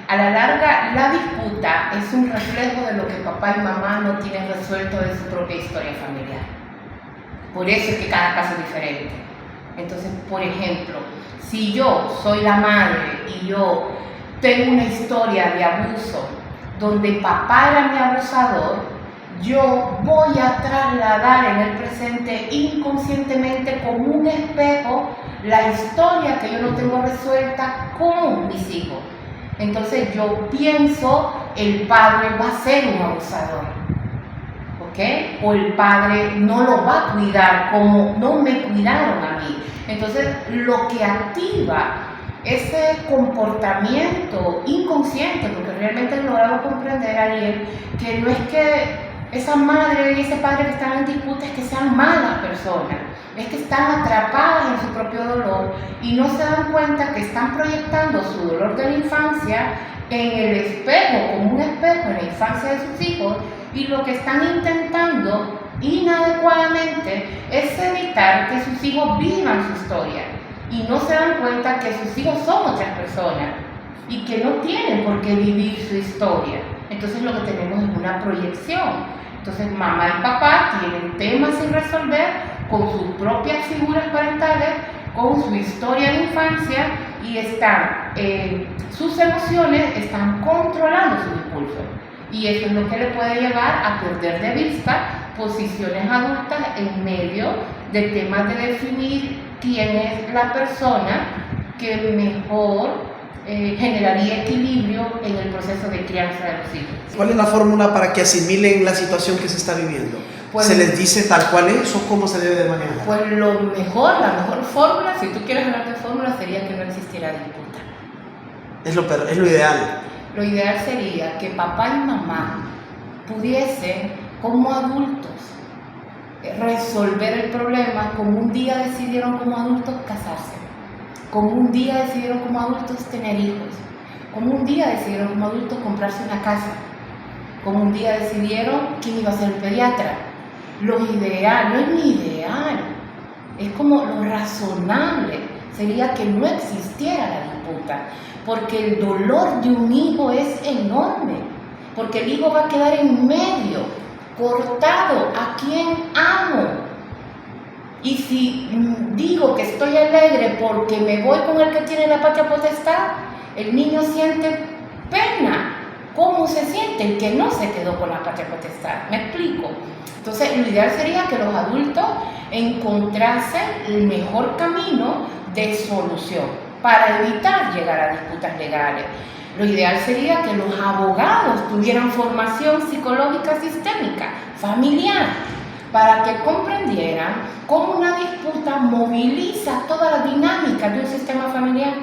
A la larga, la disputa es un reflejo de lo que papá y mamá no tienen resuelto de su propia historia familiar. Por eso es que cada caso es diferente. Entonces, por ejemplo, si yo soy la madre y yo tengo una historia de abuso donde papá era mi abusador, yo voy a trasladar en el presente inconscientemente como un espejo la historia que yo no tengo resuelta con mis hijos. Entonces yo pienso, el padre va a ser un abusador, ¿ok? O el padre no lo va a cuidar como no me cuidaron a mí. Entonces lo que activa ese comportamiento inconsciente, porque realmente he logrado comprender, Ariel, que no es que esa madre y ese padre que están en disputa es que sean malas personas, es que están atrapadas en su propio dolor y no se dan cuenta que están proyectando su dolor de la infancia en el espejo, como un espejo en la infancia de sus hijos, y lo que están intentando inadecuadamente es evitar que sus hijos vivan su historia y no se dan cuenta que sus hijos son otras personas y que no tienen por qué vivir su historia. Entonces lo que tenemos es una proyección. Entonces mamá y papá tienen temas sin resolver con sus propias figuras parentales, con su historia de infancia y sus emociones están controlando sus impulsos. Y eso es lo que le puede llevar a perder de vista posiciones adultas en medio de temas de definir quién es la persona que mejor generaría equilibrio en el proceso de crianza de los hijos. ¿Cuál es la fórmula para que asimilen la situación que se está viviendo? Pues, ¿se les dice tal cual es o cómo se debe de manejar? Pues la mejor fórmula, si tú quieres hablar de fórmula, sería que no existiera disputa. Es lo ideal. Lo ideal sería que papá y mamá pudiesen, como adultos, resolver el problema, como un día decidieron como adultos casarse, como un día decidieron como adultos tener hijos, como un día decidieron como adultos comprarse una casa, como un día decidieron quién iba a ser el pediatra. Lo ideal, no es ni ideal, es como lo razonable, sería que no existiera la disputa, porque el dolor de un hijo es enorme, porque el hijo va a quedar en medio, cortado, ¿a quién amo? Y si digo que estoy alegre porque me voy con el que tiene la patria potestad, el niño siente pena. ¿Cómo se siente el que no se quedó con la patria potestad? ¿Me explico? Entonces, lo ideal sería que los adultos encontrasen el mejor camino de solución para evitar llegar a disputas legales. Lo ideal sería que los abogados tuvieran formación psicológica sistémica, familiar, para que comprendieran cómo una disputa moviliza toda la dinámica de un sistema familiar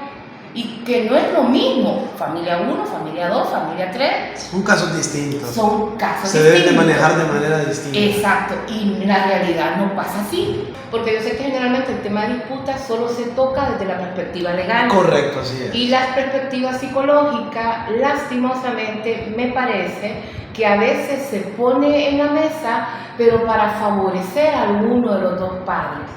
y que no es lo mismo familia 1, familia 2, familia 3. Son casos distintos. Son casos distintos. Se deben de manejar de manera distinta. Exacto, y la realidad no pasa así, porque yo sé que generalmente el tema de disputa solo se toca desde la perspectiva legal. Correcto, así es. Y la perspectiva psicológica, lastimosamente, me parece que a veces se pone en la mesa, pero para favorecer a alguno de los dos padres.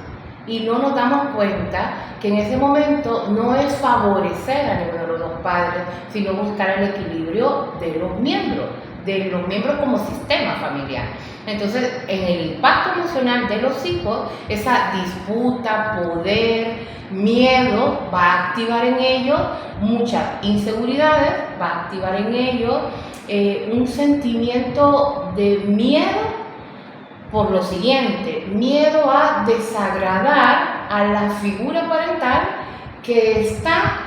Y no nos damos cuenta que en ese momento no es favorecer a ninguno de los dos padres, sino buscar el equilibrio de los miembros como sistema familiar. Entonces, en el impacto emocional de los hijos, esa disputa, poder, miedo, va a activar en ellos muchas inseguridades, va a activar en ellos un sentimiento de miedo por lo siguiente, miedo a desagradar a la figura parental que está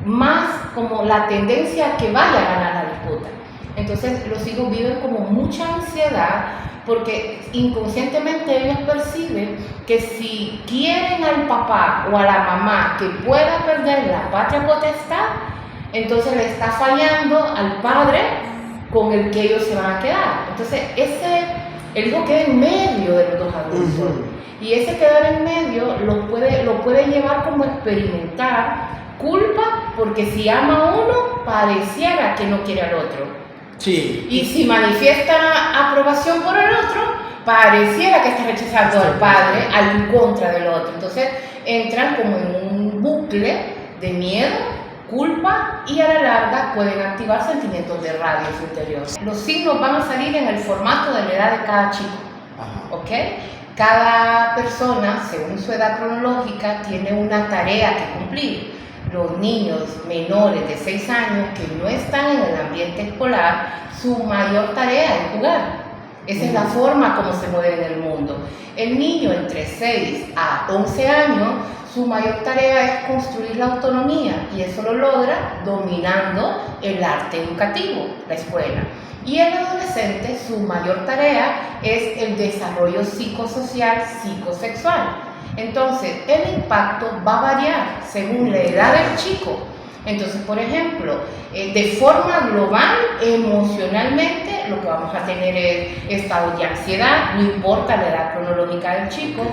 más como la tendencia a que vaya a ganar la disputa. Entonces los hijos viven como mucha ansiedad porque inconscientemente ellos perciben que si quieren al papá o a la mamá que pueda perder la patria potestad, entonces le está fallando al padre con el que ellos se van a quedar. Entonces el hijo queda en medio de los dos adultos. Y ese quedar en medio lo puede llevar como a experimentar culpa, porque si ama a uno, pareciera que no quiere al otro. Sí. Y si manifiesta aprobación por el otro, pareciera que está rechazando al padre en contra del otro. Entonces entran como en un bucle de miedo, culpa y a la larga pueden activar sentimientos de rabia en su interior. Los signos van a salir en el formato de la edad de cada chico, ¿ok? Cada persona, según su edad cronológica, tiene una tarea que cumplir. Los niños menores de 6 años que no están en el ambiente escolar, su mayor tarea es jugar. Esa es la forma como se mueve en el mundo. El niño entre 6 a 11 años, su mayor tarea es construir la autonomía y eso lo logra dominando el arte educativo, la escuela. Y el adolescente, su mayor tarea es el desarrollo psicosocial, psicosexual. Entonces, el impacto va a variar según la edad del chico. Entonces, por ejemplo, de forma global, emocionalmente, lo que vamos a tener es estados de ansiedad, no importa la edad cronológica del chico,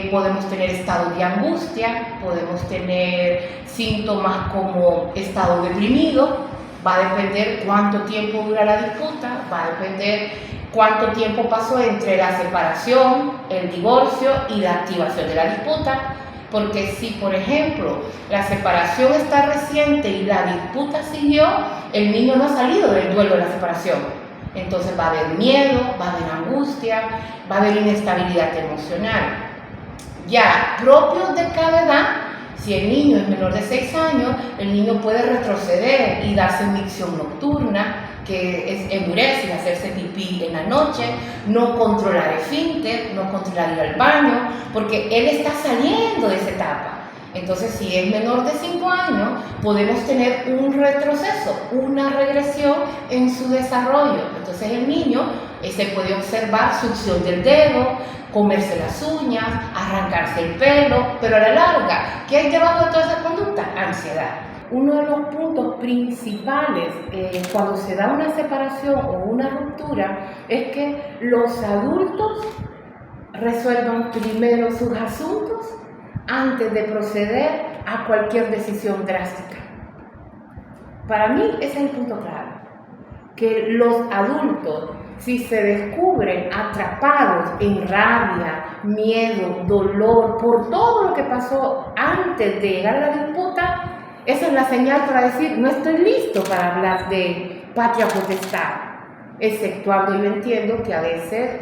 podemos tener estados de angustia, podemos tener síntomas como estado deprimido, va a depender cuánto tiempo dura la disputa, va a depender cuánto tiempo pasó entre la separación, el divorcio y la activación de la disputa. Porque si, por ejemplo, la separación está reciente y la disputa siguió, el niño no ha salido del duelo de la separación. Entonces va a haber miedo, va a haber angustia, va a haber inestabilidad emocional. Ya, propios de cada edad, si el niño es menor de 6 años, el niño puede retroceder y darse micción nocturna, que es endurecer, hacerse pipí en la noche, no controlar el esfínter, no controlar ir al baño, porque él está saliendo de esa etapa. Entonces, si es menor de 5 años, podemos tener un retroceso, una regresión en su desarrollo. Entonces, el niño se puede observar succión del dedo, comerse las uñas, arrancarse el pelo, pero a la larga, ¿qué hay debajo de toda esa conducta? Ansiedad. Uno de los puntos principales cuando se da una separación o una ruptura es que los adultos resuelvan primero sus asuntos antes de proceder a cualquier decisión drástica. Para mí ese es el punto clave, que los adultos, si se descubren atrapados en rabia, miedo, dolor, por todo lo que pasó antes de llegar a la disputa, esa es la señal para decir, no estoy listo para hablar de patria potestad, exceptuando, yo entiendo que a veces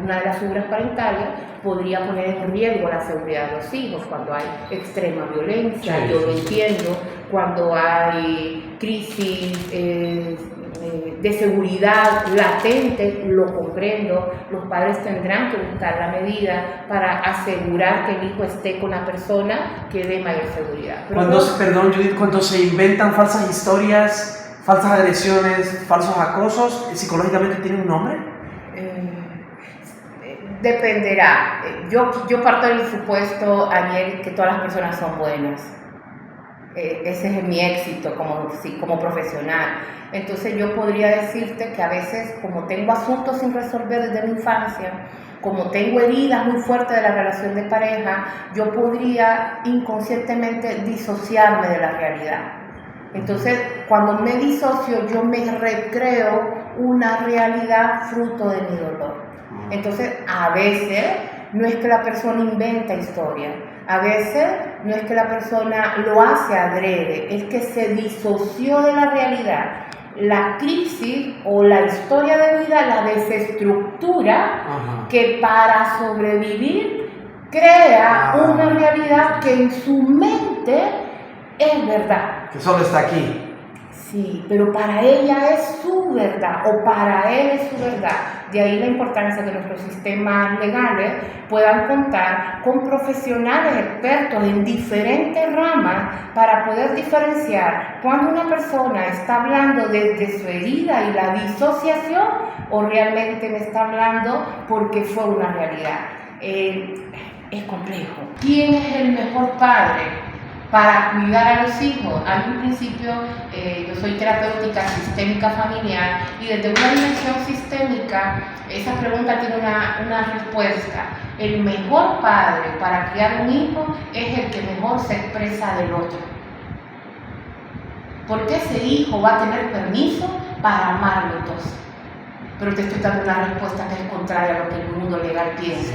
una de las figuras parentales podría poner en riesgo la seguridad de los hijos cuando hay extrema violencia, sí, yo lo entiendo, cuando hay crisis de seguridad latente, lo comprendo, los padres tendrán que buscar la medida para asegurar que el hijo esté con la persona que dé mayor seguridad. Perdón Judith, cuando se inventan falsas historias, falsas agresiones, falsos acosos, ¿psicológicamente tiene un nombre? Dependerá. Yo parto del supuesto, Ariel, que todas las personas son buenas. Ese es mi éxito como profesional. Entonces yo podría decirte que a veces, como tengo asuntos sin resolver desde mi infancia, como tengo heridas muy fuertes de la relación de pareja, yo podría inconscientemente disociarme de la realidad. Entonces, cuando me disocio, yo me recreo una realidad fruto de mi dolor. Entonces, a veces no es que la persona inventa historia, a veces no es que la persona lo hace adrede, es que se disoció de la realidad. La crisis o la historia de vida la desestructura, que para sobrevivir crea una realidad que en su mente es verdad. Que solo está aquí. Sí, pero para ella es su verdad o para él es su verdad. De ahí la importancia de que nuestros sistemas legales puedan contar con profesionales expertos en diferentes ramas para poder diferenciar cuando una persona está hablando desde su herida y la disociación o realmente me está hablando porque fue una realidad. Es complejo. ¿Quién es el mejor padre para cuidar a los hijos? A un principio, yo soy terapéutica sistémica familiar y desde una dimensión sistémica, esa pregunta tiene una respuesta. El mejor padre para criar un hijo es el que mejor se expresa del otro. Porque ese hijo va a tener permiso para amar a los dos. Pero te estoy dando una respuesta que es contraria a lo que el mundo legal piensa.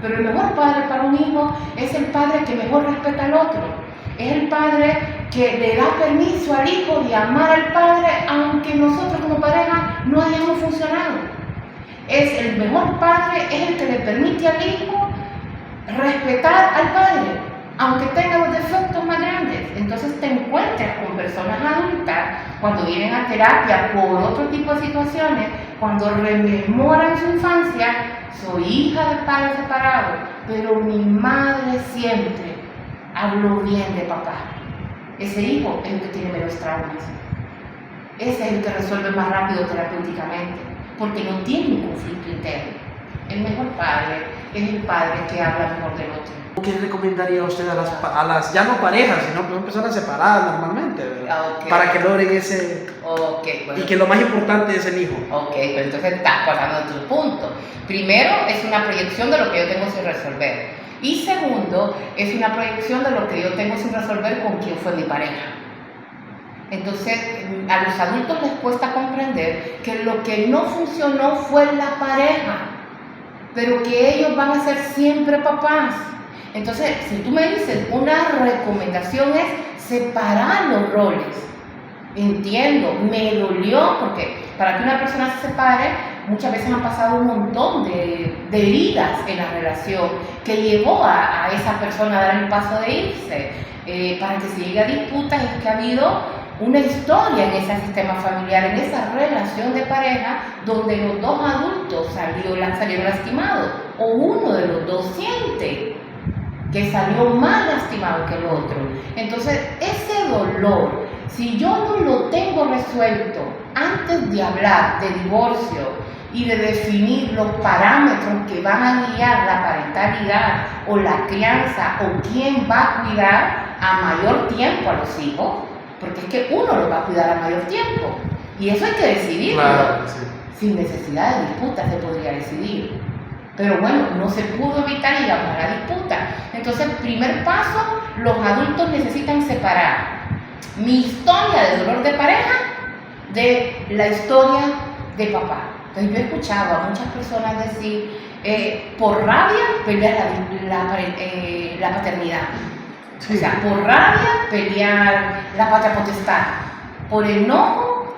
Pero el mejor padre para un hijo es el padre que mejor respeta al otro. Es el padre que le da permiso al hijo de amar al padre aunque nosotros como pareja no hayamos funcionado. Es el mejor padre, es el que le permite al hijo respetar al padre, aunque tenga los defectos más grandes. Entonces te encuentras con personas adultas cuando vienen a terapia por otro tipo de situaciones, cuando rememoran su infancia. Soy hija de padres separados, pero mi madre siempre habló bien de papá. Ese hijo es el que tiene menos traumas. Ese es el que resuelve más rápido terapéuticamente, porque no tiene un conflicto interno. El mejor padre es el padre que habla mejor del otro. ¿Qué recomendaría usted a las ya no parejas, sino personas separadas normalmente, ¿verdad? Okay. Para que logren ese... Bueno. Y que lo más importante es el hijo. Ok, pero entonces estás pasando de tu punto. Primero, es una proyección de lo que yo tengo sin resolver. Y segundo, es una proyección de lo que yo tengo sin resolver con quien fue mi pareja. Entonces, a los adultos les cuesta comprender que lo que no funcionó fue la pareja, pero que ellos van a ser siempre papás. Entonces, si tú me dices, una recomendación es separar los roles. Entiendo, me dolió, porque para que una persona se separe, muchas veces han pasado un montón de heridas en la relación que llevó a esa persona a dar el paso de irse. Para que se llegue a disputas es que ha habido una historia en ese sistema familiar, en esa relación de pareja, donde los dos adultos salieron lastimados, o uno de los dos siente que salió más lastimado que el otro. Entonces, ese dolor, si yo no lo tengo resuelto antes de hablar de divorcio y de definir los parámetros que van a guiar la parentalidad o la crianza o quién va a cuidar a mayor tiempo a los hijos, porque es que uno los va a cuidar a mayor tiempo y eso hay que decidirlo. Claro, sí. Sin necesidad de disputa se podría decidir. Pero bueno, no se pudo evitar y llamar a la disputa. Entonces, primer paso, los adultos necesitan separar mi historia de dolor de pareja de la historia de papá. Entonces, yo he escuchado a muchas personas decir, por rabia pelear la paternidad. Sí. O sea, por rabia pelear la patria potestad. Por enojo,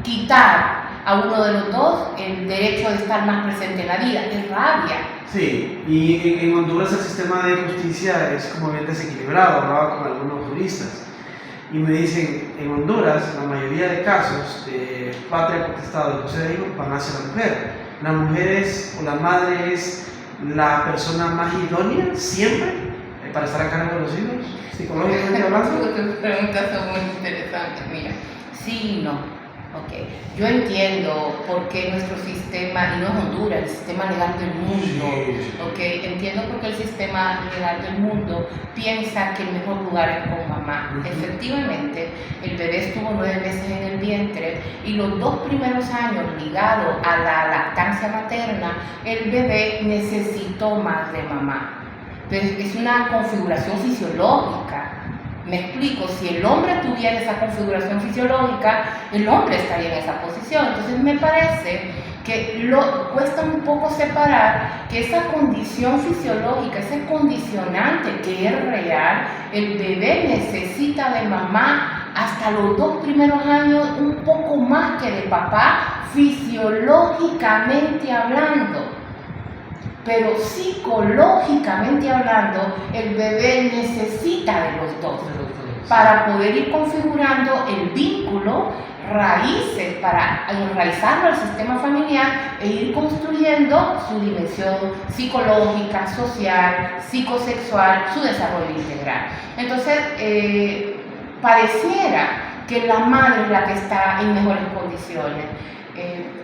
quitar a uno de los dos el derecho de estar más presente en la vida, es rabia. Sí, y en Honduras el sistema de justicia es como bien desequilibrado, hablaba con algunos juristas, y me dicen, en Honduras la mayoría de casos de patria potestad de José de hijos van hacia la mujer. La mujer es, o la madre es la persona más idónea siempre para estar a cargo de los hijos, psicológicamente hablando. Tus preguntas son muy interesantes, mira. Sí y no. Okay. Yo entiendo por qué nuestro sistema, y no es Honduras, el sistema legal del mundo, Sí. okay. Entiendo por qué el sistema legal del mundo piensa que el mejor lugar es con mamá. Efectivamente, el bebé estuvo 9 meses en el vientre y los 2 primeros años ligados a la lactancia materna, el bebé necesitó más de mamá. Pero es una configuración fisiológica. Me explico, si el hombre tuviera esa configuración fisiológica, el hombre estaría en esa posición. Entonces me parece que cuesta un poco separar que esa condición fisiológica, ese condicionante que es real, el bebé necesita de mamá hasta los 2 primeros años un poco más que de papá, fisiológicamente hablando. Pero psicológicamente hablando, el bebé necesita de los dos para poder ir configurando el vínculo, raíces, para enraizarlo al sistema familiar e ir construyendo su dimensión psicológica, social, psicosexual, su desarrollo integral. Entonces, pareciera que la madre es la que está en mejores condiciones.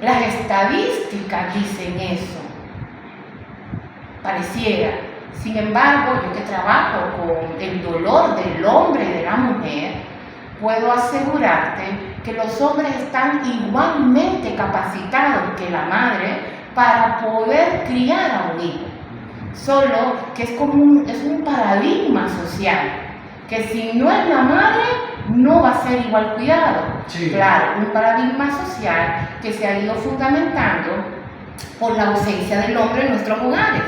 Las estadísticas dicen eso. Pareciera. Sin embargo, yo que trabajo con el dolor del hombre y de la mujer, puedo asegurarte que los hombres están igualmente capacitados que la madre para poder criar a un hijo. Solo que es un paradigma social, que si no es la madre, no va a ser igual cuidado. Sí. Claro, un paradigma social que se ha ido fundamentando por la ausencia del hombre en nuestros hogares.